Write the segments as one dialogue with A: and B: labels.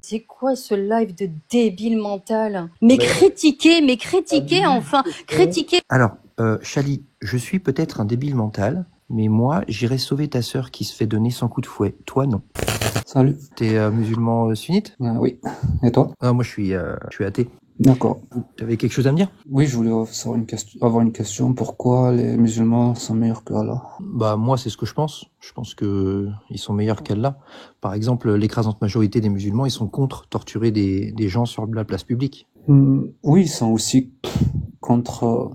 A: C'est quoi ce live de débile mental? Mais critiquez enfin, critiquez.
B: Alors, Chali, je suis peut-être un débile mental, mais moi, j'irai sauver ta sœur qui se fait donner 100 coups de fouet. Toi, non.
C: Salut.
B: T'es musulman sunnite?
C: Oui. Et toi?
B: Moi, je suis athée.
C: D'accord.
B: T'avais quelque chose à me dire?
C: Oui, je voulais avoir une question. Pourquoi les musulmans sont meilleurs que Allah?
B: Bah, moi, c'est ce que je pense. Je pense que ils sont meilleurs qu'Allah. Par exemple, l'écrasante majorité des musulmans, ils sont contre torturer des gens sur la place publique.
C: Oui, ils sont aussi contre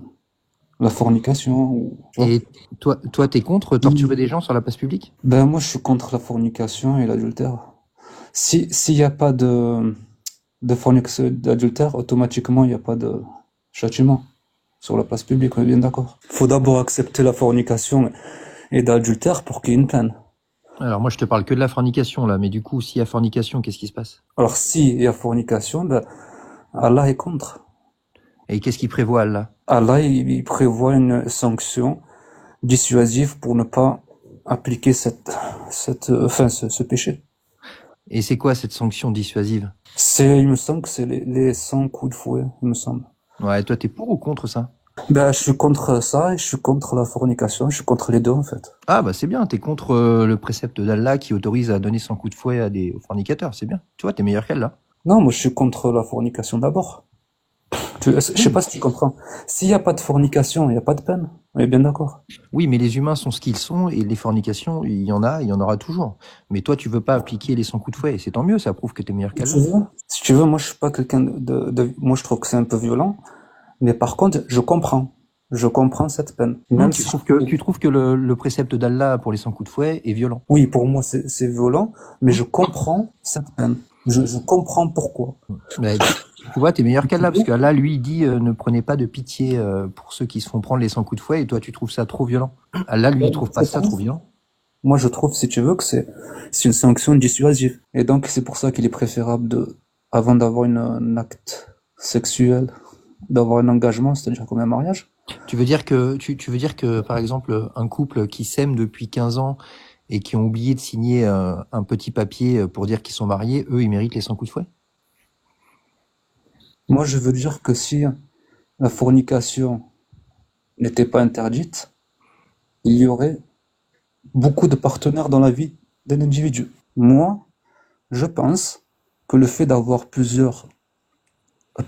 C: la fornication. Tu vois.
B: Et toi, t'es contre torturer des gens sur la place publique?
C: Ben, moi, je suis contre la fornication et l'adultère. S'il y a pas de fornication, d'adultère, automatiquement, il n'y a pas de châtiment sur la place publique, on est bien d'accord. Faut d'abord accepter la fornication et d'adultère pour qu'il y ait une peine.
B: Alors moi je te parle que de la fornication là, mais du coup s'il y a fornication, qu'est-ce qui se passe?
C: Alors s'il y a fornication, ben Allah est contre.
B: Et qu'est-ce qu'il prévoit Allah?
C: Allah il prévoit une sanction dissuasive pour ne pas appliquer ce péché.
B: Et c'est quoi cette sanction dissuasive?
C: Il me semble que c'est les 100 coups de fouet, il me semble.
B: Ouais, toi t'es pour ou contre ça?
C: Ben, je suis contre ça et je suis contre la fornication, je suis contre les deux en fait.
B: Ah bah c'est bien, t'es contre le précepte d'Allah qui autorise à donner 100 coups de fouet aux fornicateurs, c'est bien. Tu vois, t'es meilleur qu'Allah.
C: Non, moi je suis contre la fornication d'abord. Je sais pas si tu comprends. S'il n'y a pas de fornication, il n'y a pas de peine. On est bien d'accord.
B: Oui, mais les humains sont ce qu'ils sont et les fornications, il y en aura toujours. Mais toi, tu veux pas appliquer les 100 coups de fouet et c'est tant mieux, ça prouve que t'es meilleur qu'Allah.
C: Si tu veux, moi je suis pas quelqu'un moi je trouve que c'est un peu violent, mais par contre, je comprends cette peine.
B: Même tu trouves que le précepte d'Allah pour les 100 coups de fouet est violent?
C: Oui, pour moi c'est violent, mais je comprends cette peine. Je comprends pourquoi.
B: Mais tu vois, t'es meilleur qu'Allah, parce qu'Allah, lui, il dit ne prenez pas de pitié pour ceux qui se font prendre les 100 coups de fouet, et toi, tu trouves ça trop violent. Allah, lui, il trouve pas ça trop violent.
C: Moi, je trouve, si tu veux, que c'est une sanction dissuasive. Et donc, c'est pour ça qu'il est préférable avant d'avoir un acte sexuel, d'avoir un engagement, c'est-à-dire comme un mariage.
B: Tu veux dire que, par exemple, un couple qui s'aime depuis 15 ans et qui ont oublié de signer un petit papier pour dire qu'ils sont mariés, eux, ils méritent les 100 coups de fouet?
C: Moi, je veux dire que si la fornication n'était pas interdite, il y aurait beaucoup de partenaires dans la vie d'un individu. Moi, je pense que le fait d'avoir plusieurs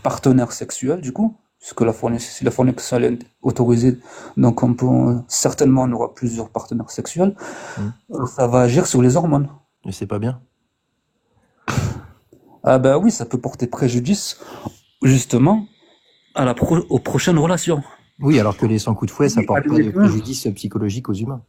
C: partenaires sexuels, du coup, puisque si la fornication est autorisée, donc certainement on aura plusieurs partenaires sexuels, ça va agir sur les hormones.
B: Mais c'est pas bien.
C: Ah ben oui, ça peut porter préjudice, justement, aux prochaines relations.
B: Oui, alors que les 100 coups de fouet, ça porte pas de préjudice psychologique aux humains.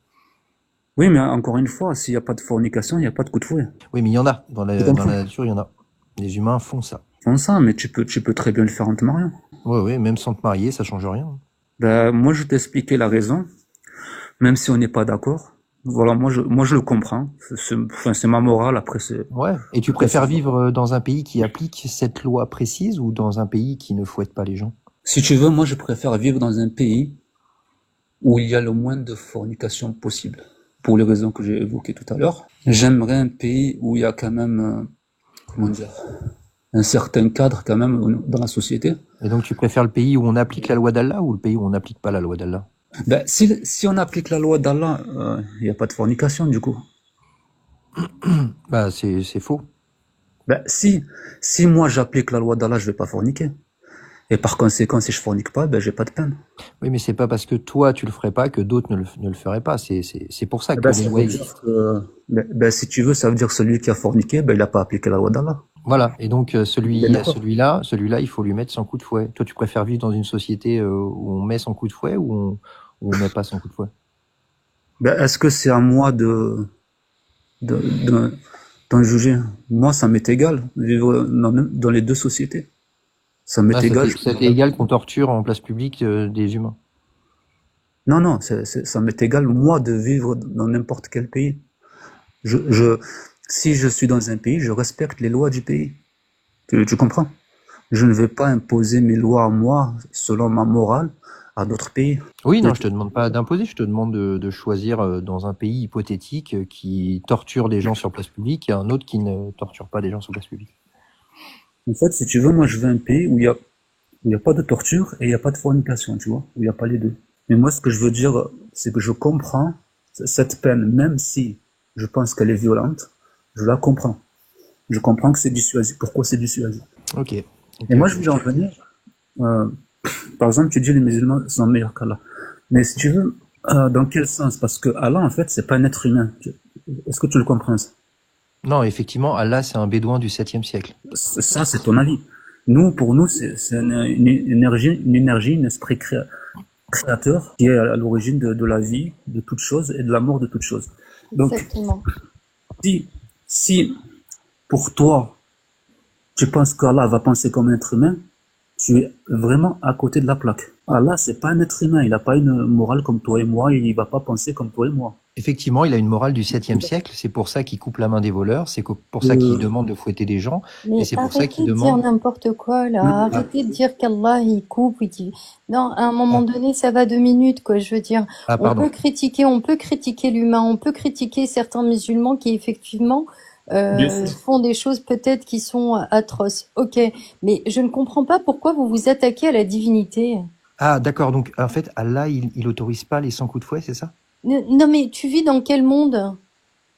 C: Oui, mais encore une fois, s'il n'y a pas de fornication, il n'y a pas de coup de fouet.
B: Oui, mais il y en a. Dans la nature, il y en a. Les humains font ça.
C: Font ça, mais tu peux très bien le faire en te mariant.
B: Oui, même sans te marier, ça change rien.
C: Ben, moi, je t'ai expliqué la raison, même si on n'est pas d'accord. Voilà, moi je le comprends. C'est ma morale, après c'est...
B: Ouais. Et tu préfères vivre dans un pays qui applique cette loi précise ou dans un pays qui ne fouette pas les gens?
C: Si tu veux, moi je préfère vivre dans un pays où il y a le moins de fornication possible. Pour les raisons que j'ai évoquées tout à l'heure. J'aimerais un pays où il y a quand même, un certain cadre quand même dans la société.
B: Et donc tu préfères le pays où on applique la loi d'Allah ou le pays où on n'applique pas la loi d'Allah?
C: Ben, si on applique la loi d'Allah, il n'y a pas de fornication du coup.
B: Bah c'est faux.
C: Ben, si moi j'applique la loi d'Allah, je vais pas forniquer. Et par conséquent, si je fornique pas, ben j'ai pas de peine.
B: Oui, mais c'est pas parce que toi tu le ferais pas que d'autres ne le feraient pas. C'est pour ça que les lois existent.
C: Si tu veux, ça veut dire que celui qui a forniqué, ben il a pas appliqué la loi d'Allah.
B: Voilà. Et donc celui-là, il faut lui mettre 100 coups de fouet. Toi, tu préfères vivre dans une société où on met 100 coups de fouet ou on met pas 100 coups de fouet?
C: Ben, est-ce que c'est à moi d'en juger? Moi, ça m'est égal vivre dans les deux sociétés. Ça m'est égal.
B: Ça t'est égal qu'on torture en place publique des humains?
C: Non, ça m'est égal, moi, de vivre dans n'importe quel pays. Si je suis dans un pays, je respecte les lois du pays. Tu comprends? Je ne vais pas imposer mes lois à moi, selon ma morale, à d'autres pays.
B: Oui, non, je te demande pas d'imposer, je te demande de choisir dans un pays hypothétique qui torture les gens sur place publique et un autre qui ne torture pas des gens sur place publique.
C: En fait, si tu veux, moi, je veux un pays où il y a pas de torture et il y a pas de fornication, tu vois, où il y a pas les deux. Mais moi, ce que je veux dire, c'est que je comprends cette peine, même si je pense qu'elle est violente, je la comprends. Je comprends que c'est dissuasif. Pourquoi c'est dissuasif?
B: Ok,
C: Et
B: ok,
C: moi,
B: ok.
C: je voulais en venir, euh, par exemple, tu dis les musulmans sont meilleurs qu'Allah. Mais si tu veux, dans quel sens? Parce que Allah, en fait, c'est pas un être humain. Est-ce que tu le comprends, ça?
B: Non, effectivement, Allah, c'est un bédouin du 7e siècle.
C: Ça, c'est ton avis. Nous, pour nous, c'est une énergie, un esprit créateur qui est à l'origine de la vie, de toute chose et de la mort de toute chose. Donc,
A: Exactement.
C: si, si pour toi, tu penses qu'Allah va penser comme un être humain, tu es vraiment à côté de la plaque. Allah, c'est pas un être humain, il n'a pas une morale comme toi et moi, il va pas penser comme toi et moi.
B: Effectivement, il a une morale du 7e siècle. C'est pour ça qu'il coupe la main des voleurs. C'est pour ça qu'il
C: Euh,
B: demande de fouetter des gens. Et
A: Mais
B: c'est pour ça qu'il
A: arrêtez de dire
B: demande.
A: n'importe quoi là,
C: ah,
A: arrêtez de dire qu'Allah il coupe, il dit... Non, à un moment
B: Ah,
A: donné, ça va 2 minutes, quoi. Je veux dire,
B: ah, pardon.
A: on peut critiquer l'humain, on peut critiquer certains musulmans qui effectivement
C: bien sûr.
A: font des choses peut-être qui sont atroces. Ok, mais je ne comprends pas pourquoi vous vous attaquez à la divinité.
B: Ah, d'accord. Donc, en fait, Allah, il autorise pas les 100 coups de fouet, c'est ça?
A: Non, mais tu vis dans quel monde?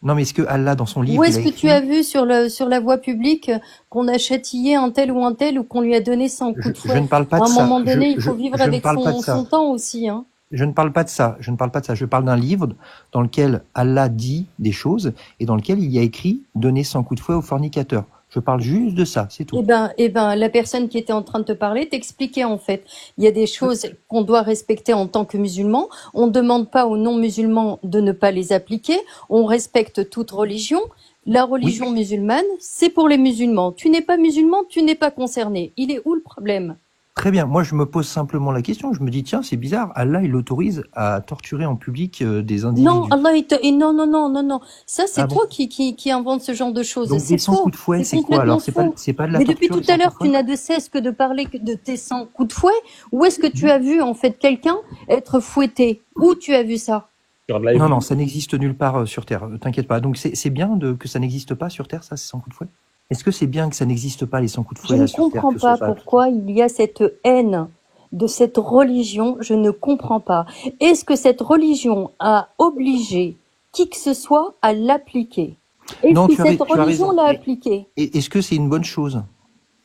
B: Non, mais est-ce que Allah, dans son
A: Où
B: livre, il
A: est-ce
B: a
A: que tu as
B: écrit,
A: vu sur la voie publique qu'on a châtié un tel ou qu'on lui a donné 100 coups de
B: je
A: fouet?
B: ne parle pas
A: À
B: de
A: un
B: ça.
A: moment donné, il faut vivre
B: Je ne
A: avec
B: parle pas de
A: son
B: ça.
A: temps aussi, hein.
B: Je ne parle pas de ça. Je ne parle pas de ça. Je parle d'un livre dans lequel Allah dit des choses et dans lequel il y a écrit donner 100 coups de fouet aux fornicateurs. Je parle juste de ça, c'est tout.
A: Eh ben, la personne qui était en train de te parler t'expliquait en fait. Il y a des choses qu'on doit respecter en tant que musulman. On ne demande pas aux non-musulmans de ne pas les appliquer. On respecte toute religion. La
B: Oui,
A: religion musulmane, c'est pour les musulmans. Tu n'es pas musulman, tu n'es pas concerné. Il est où le problème?
B: très bien. Moi, je me pose simplement la question. Je me dis, tiens, c'est bizarre. Allah, il autorise à torturer en public des
A: Non,
B: individus.
A: Allah, non, non, non, non, non. Ça,
B: Ah
A: c'est
B: bon?
A: toi qui invente ce genre de choses.
B: Donc, des
A: C'est
B: 100
A: faux.
B: coups de fouet,
A: C'est
B: c'est quoi
A: complètement
B: alors?
A: faux.
B: C'est pas de la
A: Mais depuis
B: torture,
A: tout
B: les
A: à
B: 100 coups
A: l'heure,
B: de
A: tu
B: fouet?
A: n'as de cesse que de parler que de tes 100 coups de fouet. Où est-ce que tu as vu, en fait, quelqu'un être fouetté? Où tu as vu ça?
D: Sur live.
B: Non, non, ça n'existe nulle part sur Terre. T'inquiète pas. Donc, c'est bien que ça n'existe pas sur Terre, ça, ces 100 coups de fouet? Est-ce que c'est bien que ça n'existe pas, les 100 coups de
A: Je
B: fouet,
A: ne
B: là, sur Terre,
A: comprends
B: que ce soit
A: pas
B: pas appliqué?
A: pourquoi il y a cette haine de cette religion. Je ne comprends pas. Est-ce que cette religion a obligé qui que ce soit à l'appliquer? Est-ce
B: Non,
A: que cette
B: tu as
A: religion
B: raison.
A: l'a
B: Mais
A: appliquée?
B: est-ce que c'est une bonne chose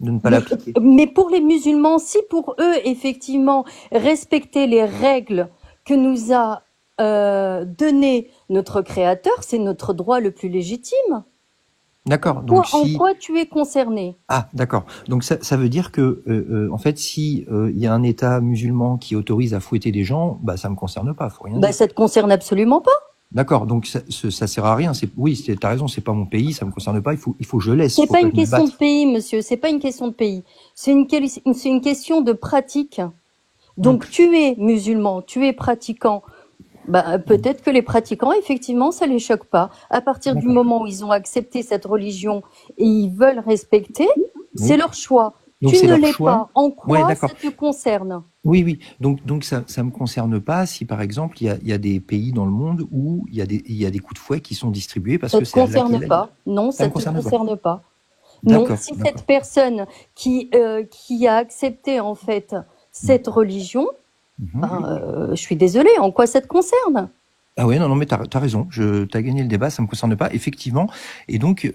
B: de ne pas l'appliquer?
A: Mais pour les musulmans, si pour eux, effectivement, respecter les règles que nous a donné notre Créateur, c'est notre droit le plus légitime.
B: D'accord. Donc,
A: En
B: si,
A: quoi tu es concerné?
B: ah, d'accord. Donc, ça veut dire que, en fait, si il y a un État musulman qui autorise à fouetter des gens, bah, ça me concerne pas. Faut rien
A: Bah,
B: dire.
A: ça te concerne absolument pas.
B: D'accord. Donc, ça sert à rien. Oui, t'as raison. C'est pas mon pays. Ça me concerne pas. Il faut que je laisse.
A: C'est
B: Faut
A: pas
B: pas
A: une
B: que je me
A: question de
B: batte.
A: pays, monsieur. C'est pas une question de pays. C'est une question de pratique. Donc, tu es musulman, tu es pratiquant. Bah, peut-être que les pratiquants, effectivement, ça les choque pas. À partir du
B: D'accord.
A: moment où ils ont accepté cette religion et ils veulent respecter, c'est
B: Oui.
A: leur choix.
B: Donc,
A: Tu
B: c'est
A: ne
B: leur
A: l'es
B: choix.
A: pas. En
B: Ouais,
A: quoi
B: d'accord.
A: ça te concerne?
B: Oui, oui. Donc ça me concerne pas si, par exemple, il y a des pays dans le monde où il y a des coups de fouet qui sont distribués parce
A: Ça
B: que
A: te
B: c'est Allah qui
A: concerne
B: l'a dit.
A: pas. Non,
B: Ça
A: ça
B: me
A: te
B: concerne pas.
A: concerne pas. Non,
B: D'accord,
A: si
B: d'accord.
A: cette personne qui a accepté en fait cette religion,
B: Mhm.
A: ben, je suis désolée, en quoi ça te concerne?
B: Ah ouais, non, mais t'as raison. T'as gagné le débat, ça me concerne pas, effectivement. Et donc,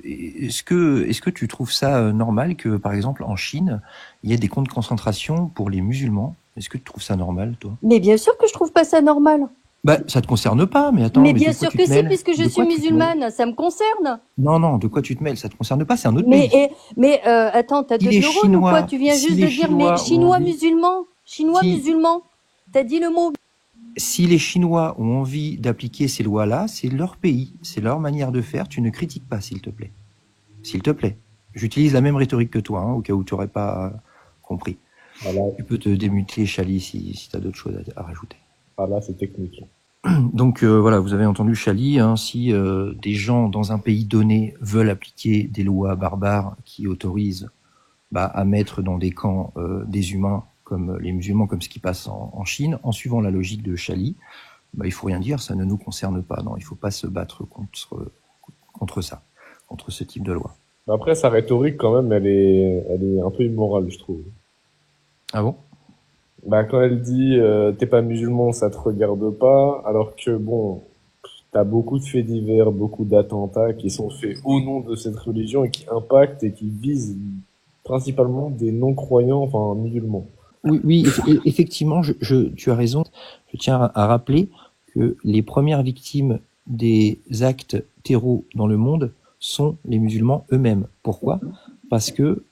B: est-ce que tu trouves ça normal que, par exemple, en Chine, il y ait des camps de concentration pour les musulmans? Est-ce que tu trouves ça normal, toi?
A: Mais bien sûr que je trouve pas ça normal.
B: Bah, ça te concerne pas, mais attends,
A: Mais
B: mais
A: bien
B: de quoi
A: sûr
B: tu
A: que
B: te
A: si,
B: mêles?
A: puisque je
B: De
A: suis
B: quoi tu te mêles?
A: musulmane, ça me concerne.
B: Non, non, de quoi tu te mêles? Ça te concerne pas, c'est un autre
A: Mais,
B: pays.
A: attends, t'as
B: Si
A: 2
B: les
A: neurones ou quoi?
B: Chinois,
A: Tu viens
B: si
A: juste de
B: les
A: dire, mais
B: Chinois ont
A: chinois
B: envie,
A: musulman, chinois
B: si,
A: musulman. T'as dit le mot.
B: si les Chinois ont envie d'appliquer ces lois-là, c'est leur pays, c'est leur manière de faire. Tu ne critiques pas, s'il te plaît. S'il te plaît. J'utilise la même rhétorique que toi, hein, au cas où tu n'aurais pas compris.
D: Voilà,
B: Tu peux te démuter, Chali, si tu as d'autres choses à rajouter.
D: voilà, c'est technique.
B: Donc voilà, vous avez entendu Chali, hein, si des gens dans un pays donné veulent appliquer des lois barbares qui autorisent à mettre dans des camps des humains comme les musulmans, comme ce qui passe en Chine, en suivant la logique de Chali, il faut rien dire, ça ne nous concerne pas. Non, il faut pas se battre contre ça, contre ce type de loi.
D: Après, sa rhétorique, quand même, elle est un peu immorale, je trouve.
B: Ah bon?
D: Bah, quand elle dit t'es pas musulman, ça te regarde pas, alors que bon, t'as beaucoup de faits divers, beaucoup d'attentats qui sont faits au nom de cette religion et qui impactent et qui visent principalement des non-croyants, enfin musulmans.
B: Oui, oui, effectivement, tu as raison. Je tiens à rappeler que les premières victimes des actes terreaux dans le monde sont les musulmans eux-mêmes. Pourquoi? Parce que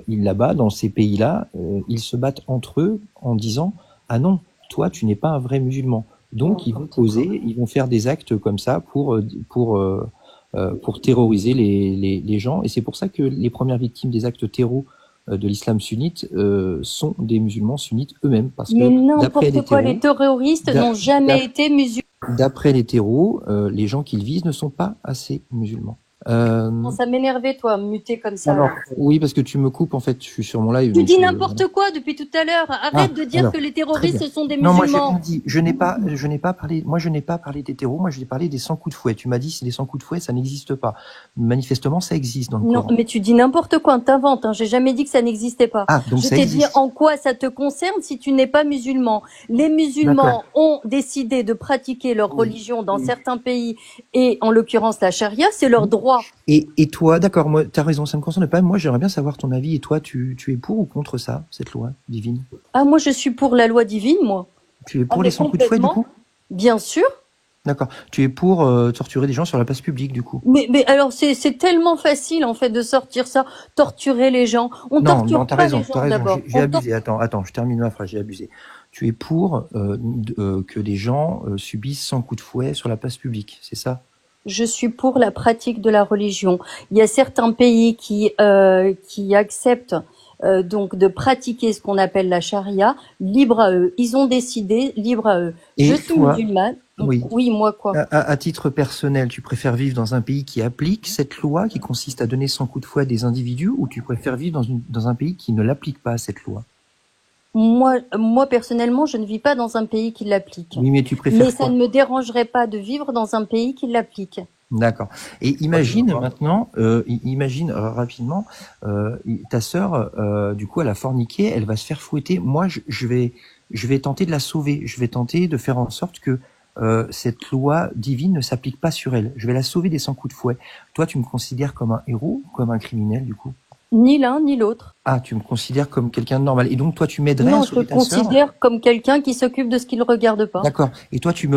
B: là-bas, dans ces pays-là, ils se battent entre eux en disant ah non, toi tu n'es pas un vrai musulman. Donc ils vont poser, ils vont faire des actes comme ça pour terroriser les gens. Et c'est pour ça que les premières victimes des actes terreaux de l'islam sunnite sont des musulmans sunnites eux-mêmes, parce
A: Mais
B: que d'après les
A: n'importe quoi, les
B: terreaux,
A: terroristes n'ont jamais été musulmans.
B: d'après les terreaux, les gens qu'ils visent ne sont pas assez musulmans.
A: Ça m'énervait, toi, muter comme ça.
B: Alors, oui, parce que tu me coupes, en fait, je suis sur mon live.
A: Tu
B: donc
A: dis n'importe quoi depuis tout à l'heure. Arrête de dire
B: alors,
A: que les
B: très
A: terroristes
B: bien.
A: ce sont des
B: Non, moi j'ai
A: musulmans.
B: rien dit. Je n'ai pas parlé. Moi, je n'ai pas parlé des terreaux. Moi, j'ai parlé des 100 coups de fouet. Tu m'as dit c'est des 100 coups de fouet, ça n'existe pas. Manifestement, ça existe dans le
A: Non,
B: Coran.
A: mais tu dis n'importe quoi, t'inventes. Hein. J'ai jamais dit que ça n'existait pas.
B: Ah, donc
A: Je
B: ça
A: t'ai dit
B: existe.
A: en quoi ça te concerne si tu n'es pas musulman. Les musulmans ont décidé de pratiquer leur religion dans certains pays et en l'occurrence la charia, c'est leur droit.
B: Et toi, d'accord, moi, t'as raison, ça me concerne pas. Moi, j'aimerais bien savoir ton avis. Et toi, tu es pour ou contre ça, cette loi divine?
A: Ah, moi je suis pour la loi divine, moi.
B: Tu es pour
A: mais
B: les 100 coups de fouet, du coup?
A: Bien sûr.
B: D'accord. Tu es pour torturer des gens sur la place publique, du coup?
A: Mais alors c'est tellement facile en fait de sortir ça, torturer les gens. On torture
B: t'as
A: pas
B: raison,
A: les gens d'abord.
B: J'ai abusé. Attends, je termine ma phrase. J'ai abusé. Tu es pour que des gens subissent 100 coups de fouet sur la place publique, c'est ça?
A: Je suis pour la pratique de la religion. Il y a certains pays qui acceptent donc de pratiquer ce qu'on appelle la charia, libre à eux. Ils ont décidé, libre à eux.
B: Et
A: je suis musulmane. Oui, moi quoi.
B: À titre personnel, tu préfères vivre dans un pays qui applique cette loi qui consiste à donner 100 coups de fouet à des individus, ou tu préfères vivre dans un pays qui ne l'applique pas, cette loi?
A: Moi personnellement, je ne vis pas dans un pays qui l'applique.
B: Oui, mais tu préfères
A: ça ne me dérangerait pas de vivre dans un pays qui l'applique.
B: D'accord. Et imagine maintenant, imagine rapidement, ta sœur, du coup, elle a forniqué, elle va se faire fouetter. Moi, je vais tenter de la sauver. Je vais tenter de faire en sorte que cette loi divine ne s'applique pas sur elle. Je vais la sauver des 100 coups de fouet. Toi, tu me considères comme un héros ou comme un criminel, du coup?
A: Ni l'un ni l'autre.
B: Ah, tu me considères comme quelqu'un de normal. Et donc, toi, tu m'aiderais à sauver ta sœur?
A: Non, je me considère comme quelqu'un qui s'occupe de ce qui ne le regarde pas.
B: D'accord. Et toi, tu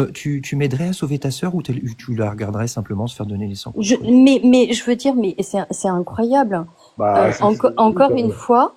B: m'aiderais à sauver ta sœur, ou tu la regarderais simplement se faire donner les 100 coups de fouet?
A: Mais je veux dire, mais c'est incroyable. Encore une fois,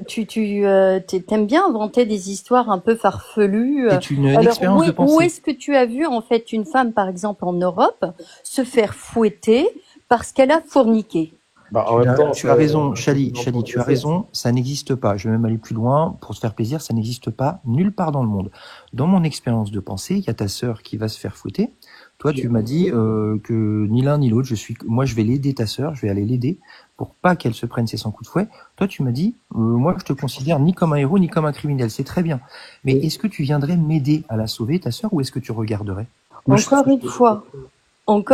A: tu t'aimes bien inventer des histoires un peu farfelues.
B: C'est une expérience de pensée.
A: Où est-ce que tu as vu en fait une femme, par exemple en Europe, se faire fouetter parce qu'elle a forniqué?
D: En même temps,
B: tu as raison, Chali, tu as raison, ça n'existe pas. Je vais même aller plus loin, pour te faire plaisir, ça n'existe pas nulle part dans le monde. Dans mon expérience de pensée, il y a ta sœur qui va se faire fouetter. Toi, tu m'as dit que ni l'un ni l'autre, moi je vais l'aider, ta sœur, je vais aller l'aider pour pas qu'elle se prenne ses 100 coups de fouet. Toi, tu m'as dit, moi je te considère ni comme un héros ni comme un criminel, c'est très bien. Mais est-ce que tu viendrais m'aider à la sauver, ta sœur, ou est-ce que tu regarderais?
A: Encore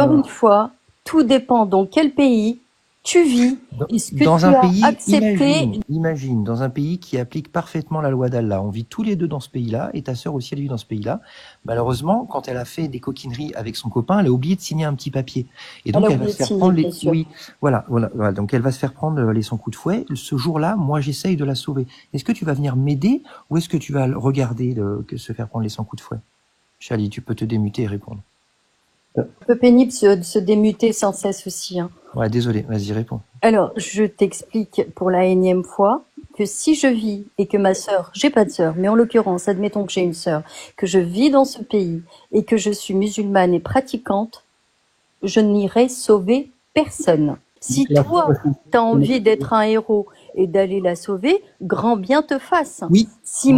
A: une fois, tout dépend dans quel pays tu vis. Est-ce que
B: dans
A: tu
B: un
A: as
B: pays,
A: accepté...
B: imagine, dans un pays qui applique parfaitement la loi d'Allah. On vit tous les deux dans ce pays-là, et ta sœur aussi, elle vit dans ce pays-là. Malheureusement, quand elle a fait des coquineries avec son copain, elle a oublié de signer un petit papier. Et donc, elle va se faire prendre les... Oui, voilà. Donc, elle va se faire prendre les 100 coups de fouet. Ce jour-là, moi, j'essaye de la sauver. Est-ce que tu vas venir m'aider, ou est-ce que tu vas regarder se faire prendre les 100 coups de fouet? Chali, tu peux te démuter et répondre.
A: Un peu pénible de se démuter sans cesse aussi. Hein.
B: Ouais, désolé, vas-y, réponds.
A: Alors, je t'explique pour la énième fois que si je vis et que ma sœur, j'ai pas de sœur, mais en l'occurrence, admettons que j'ai une sœur, que je vis dans ce pays et que je suis musulmane et pratiquante, je n'irai sauver personne. Si toi, t'as envie d'être un héros et d'aller la sauver, grand bien te fasse.
B: Oui,
A: si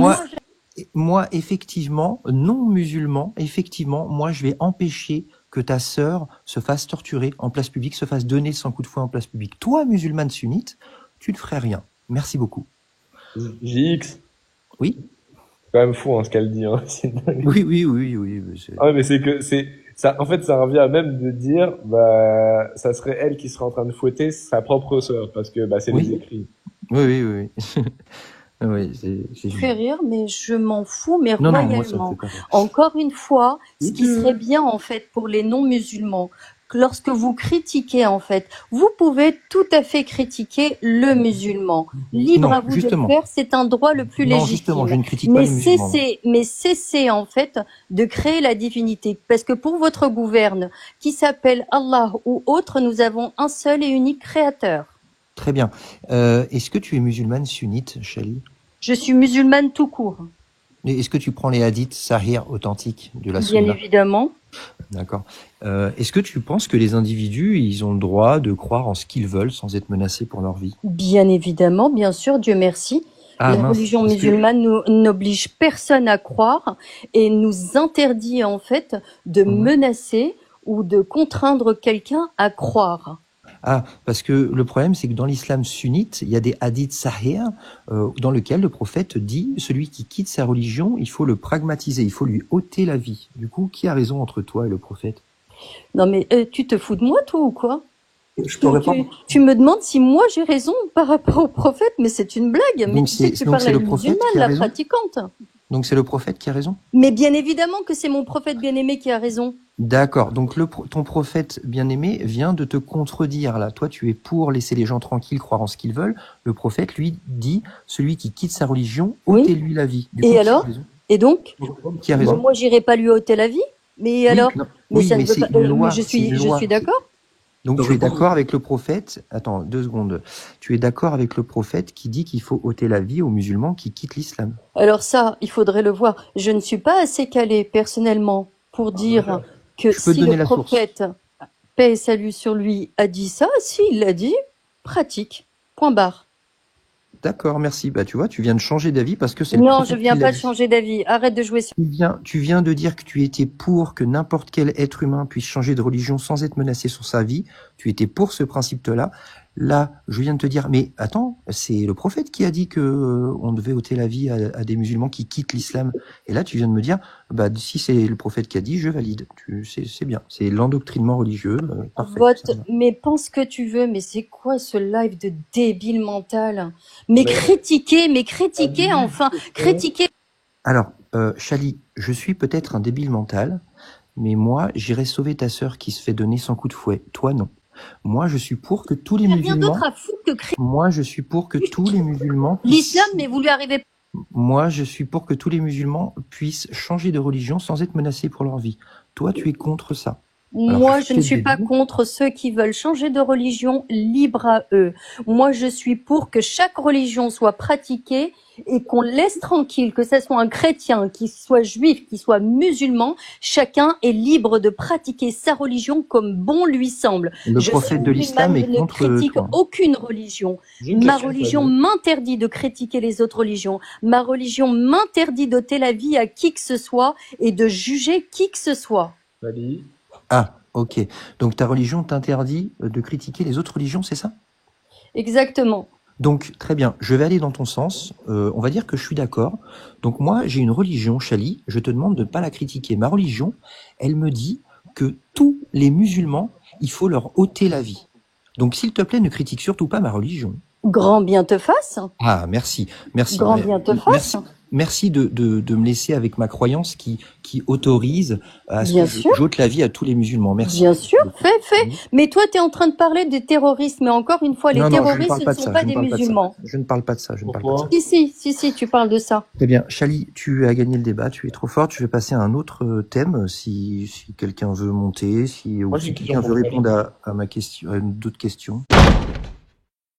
B: moi, effectivement, non musulman, effectivement, moi, je vais empêcher que ta sœur se fasse torturer en place publique, se fasse donner 100 coups de fouet en place publique. Toi, musulmane sunnite, tu ne ferais rien. Merci beaucoup.
D: JX.
B: Oui.
D: C'est quand même fou, ce qu'elle dit, hein.
B: Oui.
D: Mais c'est Ça, en fait, ça revient à même de dire, bah, ça serait elle qui serait en train de fouetter sa propre sœur, parce que, bah, c'est les
B: Oui,
D: écrits.
B: oui. Oui, c'est
A: Fait rire, mais je m'en fous, mais
B: Non, moi, ça me
A: royalement.
B: fait pas rire.
A: Encore une fois, ce qui serait bien, en fait, pour les non-musulmans, que lorsque vous critiquez, en fait, vous pouvez tout à fait critiquer le musulman. Libre
B: Non,
A: à vous de le
B: justement.
A: faire, c'est un droit le plus
B: Non, justement, je
A: légitime.
B: ne critique pas les musulmans.
A: Mais cessez, en fait, de créer la divinité. Parce que pour votre gouverne, qui s'appelle Allah ou autre, nous avons un seul et unique créateur.
B: Très bien. Est-ce que tu es musulmane sunnite, Chali?
A: Je suis musulmane tout court.
B: Et est-ce que tu prends les hadiths sahih authentiques de la
A: Bien
B: sunna?
A: évidemment.
B: D'accord. Est-ce que tu penses que les individus, ils ont le droit de croire en ce qu'ils veulent sans être menacés pour leur vie?
A: Bien évidemment, bien sûr, Dieu merci.
B: Ah
A: La
B: mince,
A: religion
B: parce que...
A: musulmane n'oblige personne à croire et nous interdit en fait de menacer ou de contraindre quelqu'un à croire.
B: Ah, parce que le problème, c'est que dans l'islam sunnite, il y a des hadiths sahih dans lesquels le prophète dit celui qui quitte sa religion, il faut le pragmatiser, il faut lui ôter la vie. Du coup, qui a raison entre toi et le prophète?
A: Non mais tu te fous de moi toi ou quoi?
C: Je peux répondre.
A: Tu me demandes si moi j'ai raison par rapport au prophète, mais c'est une blague. Mais
B: Donc
A: tu sais que tu
B: donc
A: parles
B: c'est
A: à
B: le
A: une
B: prophète
A: musulmane,
B: qui a
A: la
B: raison?
A: pratiquante.
B: Donc c'est le prophète qui a raison?
A: Mais bien évidemment que c'est mon prophète bien-aimé qui a raison.
B: D'accord. Donc ton prophète bien-aimé vient de te contredire là. Toi, tu es pour laisser les gens tranquilles, croire en ce qu'ils veulent. Le prophète, lui, dit celui qui quitte sa religion,
A: Oui.
B: ôtez-lui la vie. Du
A: Et
B: coup,
A: alors? Et donc?
B: Qui a raison?
A: Moi, j'irai pas lui ôter la vie. Mais alors?
B: Non.
A: Mais
B: Oui,
A: ça
B: mais
A: ne veut
B: c'est
A: pas.
B: une loi.
A: Mais je
B: c'est une loi.
A: suis d'accord.
B: Donc tu es d'accord avec le prophète? Attends, 2 secondes. Tu es d'accord avec le prophète qui dit qu'il faut ôter la vie aux musulmans qui quittent l'islam?
A: Alors ça, il faudrait le voir. Je ne suis pas assez calée personnellement pour dire que
B: Je peux te
A: si
B: donner
A: le
B: la source.
A: prophète, paix et salut sur lui, a dit ça, s'il l'a dit, pratique. Point barre.
B: D'accord, merci. Bah tu vois, tu viens de changer d'avis parce que c'est le
A: Non,
B: prophète
A: je viens
B: qui l'a
A: pas de
B: dit.
A: changer d'avis. Arrête de jouer sur.
B: Tu viens de dire que tu étais pour que n'importe quel être humain puisse changer de religion sans être menacé sur sa vie. Tu étais pour ce principe-là. Là, je viens de te dire, mais attends, c'est le prophète qui a dit que on devait ôter la vie à des musulmans qui quittent l'islam. Et là, tu viens de me dire, bah si c'est le prophète qui a dit, je valide. C'est bien. C'est l'endoctrinement religieux. Parfait.
A: Vote, mais pense que tu veux, mais c'est quoi ce live de débile mental? Mais critiquer, enfin, critiquer.
B: Alors, Chali, je suis peut-être un débile mental, mais moi, j'irai sauver ta sœur qui se fait donner 100 coups de fouet. Toi, non. Moi, je suis pour que tous les
A: Il n'y a rien
B: musulmans...
A: d'autre à foutre que
B: Moi, je suis pour que tous les musulmans...
A: l'islam, mais vous lui arrivez.
B: Moi, je suis pour que tous les musulmans puissent changer de religion sans être menacés pour leur vie. Toi, tu es contre ça. Alors,
A: Moi, je ne suis pas contre ceux qui veulent changer de religion, libre à eux. Moi, je suis pour que chaque religion soit pratiquée et qu'on laisse tranquille, que ce soit un chrétien, qu'il soit juif, qu'il soit musulman, chacun est libre de pratiquer sa religion comme bon lui semble.
B: Le prophète de l'islam est contre
A: Je ne critique
B: toi.
A: aucune religion. Ma religion m'interdit de critiquer les autres religions. Ma religion m'interdit d'ôter la vie à qui que ce soit et de juger qui que ce soit.
D: Salut.
B: Ah, ok. Donc ta religion t'interdit de critiquer les autres religions, c'est ça?
A: Exactement.
B: Donc, très bien, je vais aller dans ton sens. On va dire que je suis d'accord. Donc moi, j'ai une religion, Chali. Je te demande de ne pas la critiquer. Ma religion, elle me dit que tous les musulmans, il faut leur ôter la vie. Donc, s'il te plaît, ne critique surtout pas ma religion.
A: Grand bien te fasse.
B: Ah, merci.
A: Grand bien te fasse.
B: Merci de me laisser avec ma croyance qui autorise à ce
A: Bien
B: que
A: sûr.
B: j'ôte la vie à tous les musulmans. Merci.
A: Bien sûr, fais. Mais toi, tu es en train de parler de terrorisme. Mais encore une fois, les terroristes ne sont pas des musulmans.
B: Je ne parle pas de ça.
A: Si, tu parles de ça.
B: Très bien. Chali, tu as gagné le débat. Tu es trop forte. Je vais passer à un autre thème si quelqu'un veut monter, ou si quelqu'un veut répondre à ma question, à d'autres questions.